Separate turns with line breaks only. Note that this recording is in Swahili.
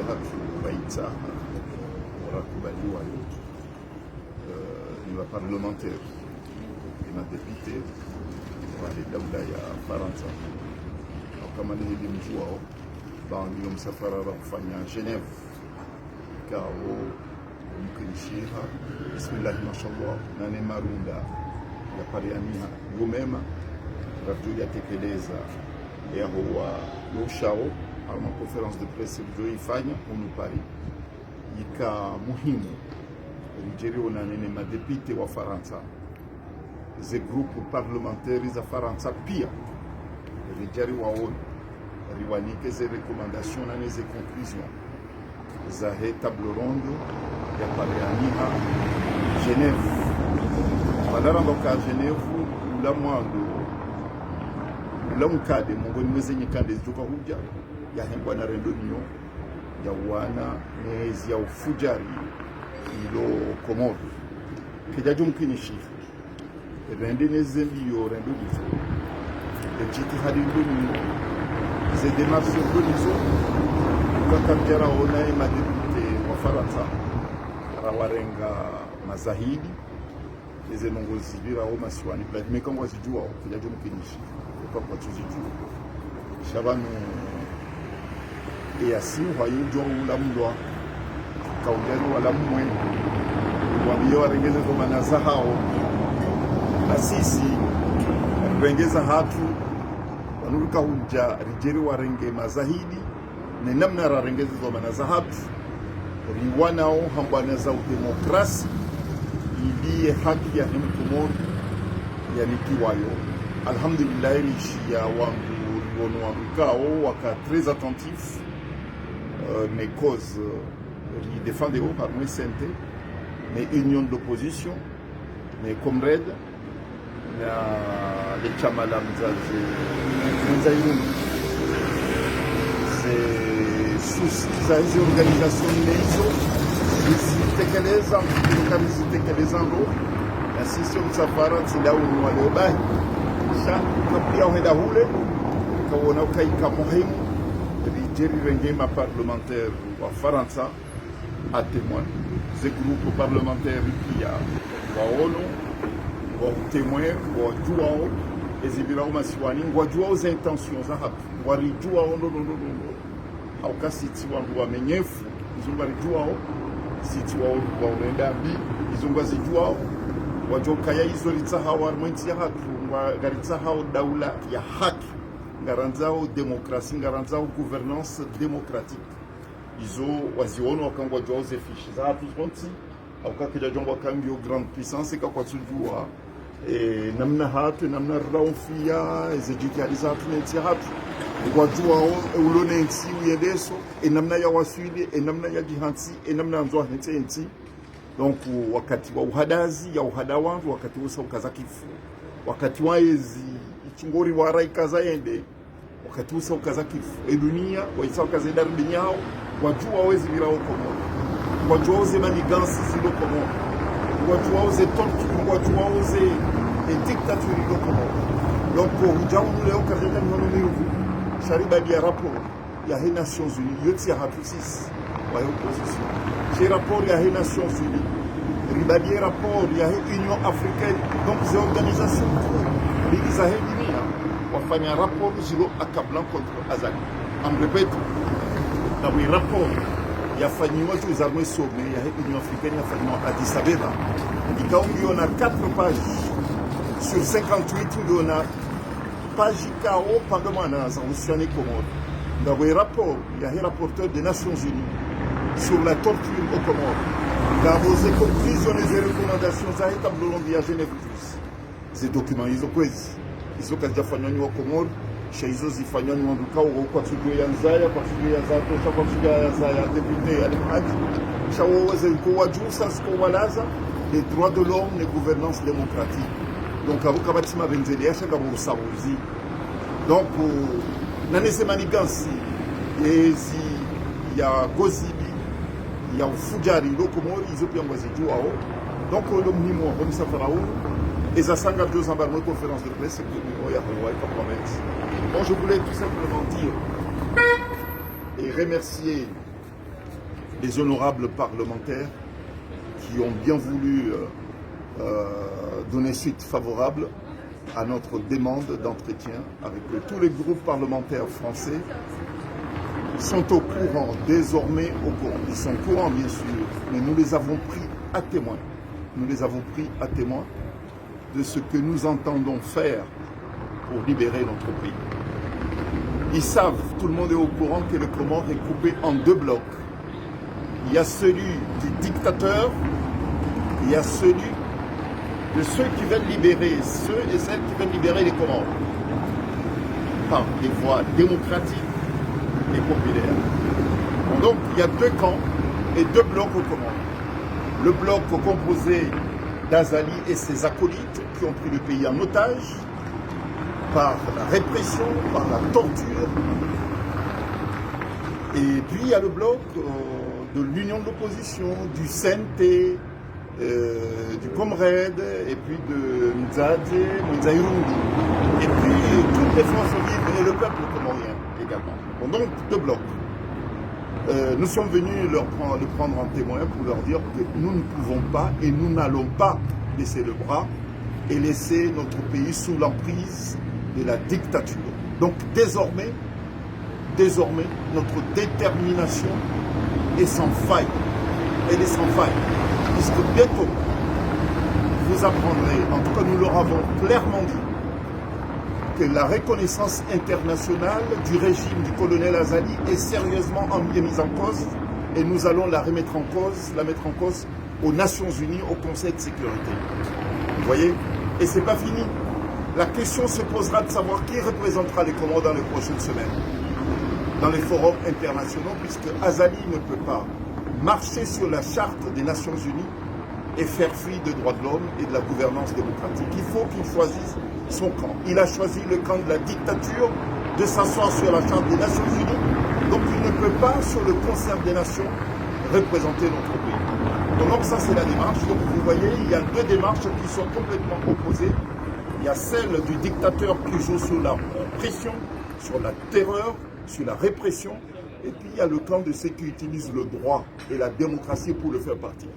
hatu baita warakubaliwa ni waparlementaire ni madepite wale daula ya Faransa kama ni elimu wao ndio msafara wa kufanya Genève kao mkinishiha bismillah mashallah nane marunda ya pariania gumema radio yatekeleza ya huwa loshao au uma conference de presse ifanya unu Paris ika muhimu rijeriwa na nene madepite wa Faransa ze grupu parlementaires za Faransa pia rijeriwa on riwanike ze recommandation na ze conclusion za he table ronde ya pariania Genève badara ndoka Genève ula mwando ula mkade mongoni mwezenye kande zuka huja ya hembwa na rendo niyo ya wana nezi ya ufujari ilo Komodo kijajo mkinishi rende neze ndiyo rendo nizo ejiti hadi ndo niyo ze demarche ndo nizo kakabjara ona madepute wa Faransa rawarenga mazahidi eze nongozi bira o masiwani vladimir kangwa zijua kijajo mkinishi kwa tuzijua shabanu e assim wayijo ulamlwa kaujani wala mwe wabio warengeze kwa manaza hao asisi rengeza hatu wanuruka hunja rijeri warenge mazahidi ne namna rarengeze kwa manaza hatu riwanao hambana za udemokrasi iliye haki ya himkumor ya nikiwayo alhamdulillah rishi ya wangu riwono wamukao waka très attentif mes causes défendées par moi santé mes unions d'opposition mes comrades les chamala mzazi mzairuni c'est sous ces organisations hizo zitekeleza zitekeleza ndo na sisi msafara tidau ni wale bahi sha kapia henda hule kaona ukaika muhimu rijeri rengema parlementaire wa Faransa a témoin ce groupe parlementaire pia waono wa témoin wa juao ezibira umasiwani wa juao za intentions za hapo warijua ondo au kasiti wa menyefu izunga rijuao siti wa urenda bi izunga zijuao wajoka ya hizo litsaha wa armenti ya hatu wa garitsaha daula ya haki ngaranzao demokrasi ngaranzao gouvernance démocratique izo waziono wakangwa jwa fishi za hatu zonti au kakija jongwa kangio grande puissance kwa tujua namna hatu namna raufia ezejitaliza hatu nenti hatu wajua ulone nti uyedeso namna ya waswili namna ya jihansi namna nzwa nti donc wakati wa uhadazi ya uhadawangu wakati usa ukazakifu wakati waezi ichungori wara ikazaende wakati usa ukazakifu dunia waisa ukazenda dunyao wajua wezi virao komo wajua uze manigansi zilo komo wajua uze torture wajua uze dictature zilo komo donc hujau leo kazenda miono shariba dia rapport ya les Nations Unies yote ya hatu sisi wa opposition ce rapport ya les Nations Unies ribadie rapport ya Union Africaine donc ces organisations ligiza dunia wafanya rapport zilo accablant contre Azali en répète dans le rapport ya fanyiwa aux armées sommet ya Union Africaine ya fanyiwa Addis Abeba ikaungi na 4 pages sur 58 on a page kao pendant na za usiani Comores dans le rapport il y a un rapporteur des Nations Unies sur la torture aux Comores dans vos conclusions et recommandations za tableau ronde ya Genève ces documents ils ont kwezi ils ont kaja fanyoni wa Comores hizo zifanyoni wa ndukao kwa tudio ya nzaya kwa tudio ya zato kwa tudio ya nzaya député alimadi shaweze kwa wajusa kwa walaza les droits de l'homme les gouvernance démocratique donc avoka batima benzelia shaka busabuzi donc nanese manigansi ezi ya gozibi ya ufujari lokomori izopia ngwazi juao donc le muhimu wa msafara huu eza sanga deux embargo conférence de presse que ya bon je voulais tout simplement dire et remercier les honorables parlementaires qui ont bien voulu donner suite favorable à notre demande d'entretien avec tous les groupes parlementaires français sont au courant, désormais au courant. Ils sont au courant, bien sûr, mais nous les avons pris à témoin. Nous les avons pris à témoin de ce que nous entendons faire pour libérer notre pays. Ils savent, tout le monde est au courant, que le Comore est coupé en deux blocs. Il y a celui du dictateur, il y a celui de ceux qui veulent libérer, ceux et celles qui veulent libérer les Comores par des voies démocratiques et populaires. Donc il y a deux camps et deux blocs au Comores. Le bloc composé d'Azali et ses acolytes qui ont pris le pays en otage par la répression, par la torture. Et puis il y a le bloc de l'union de l'opposition, du CNT, du Comrade, et puis de Mzaïroundi, et puis toutes les forces libres et le peuple comorien également. Donc deux blocs. Nous sommes venus le prendre en témoin pour leur dire que nous ne pouvons pas et nous n'allons pas laisser le bras et laisser notre pays sous l'emprise de la dictature. Donc désormais, notre détermination est sans faille. Elle est sans faille. Puisque bientôt, vous apprendrez, en tout cas nous leur avons clairement dit, que la reconnaissance internationale du régime du colonel Azali est sérieusement mise en cause et nous allons la mettre en cause aux Nations Unies, au Conseil de sécurité. Vous voyez? Et c'est pas fini. La question se posera de savoir qui représentera les Comores dans les prochaines semaines, dans les forums internationaux, puisque Azali ne peut pas marcher sur la charte des Nations Unies et faire fi des droits de l'homme et de la gouvernance démocratique. Il faut qu'il choisisse son camp. Il a choisi le camp de la dictature, de s'asseoir sur la charte des Nations Unies, donc il ne peut pas, sur le concert des nations, représenter notre pays. Donc ça c'est la démarche. Donc vous voyez, il y a deux démarches qui sont complètement opposées. Il y a celle du dictateur qui joue sur la pression, sur la terreur, sur la répression, et puis il y a le camp de ceux qui utilisent le droit et la démocratie pour le faire partir.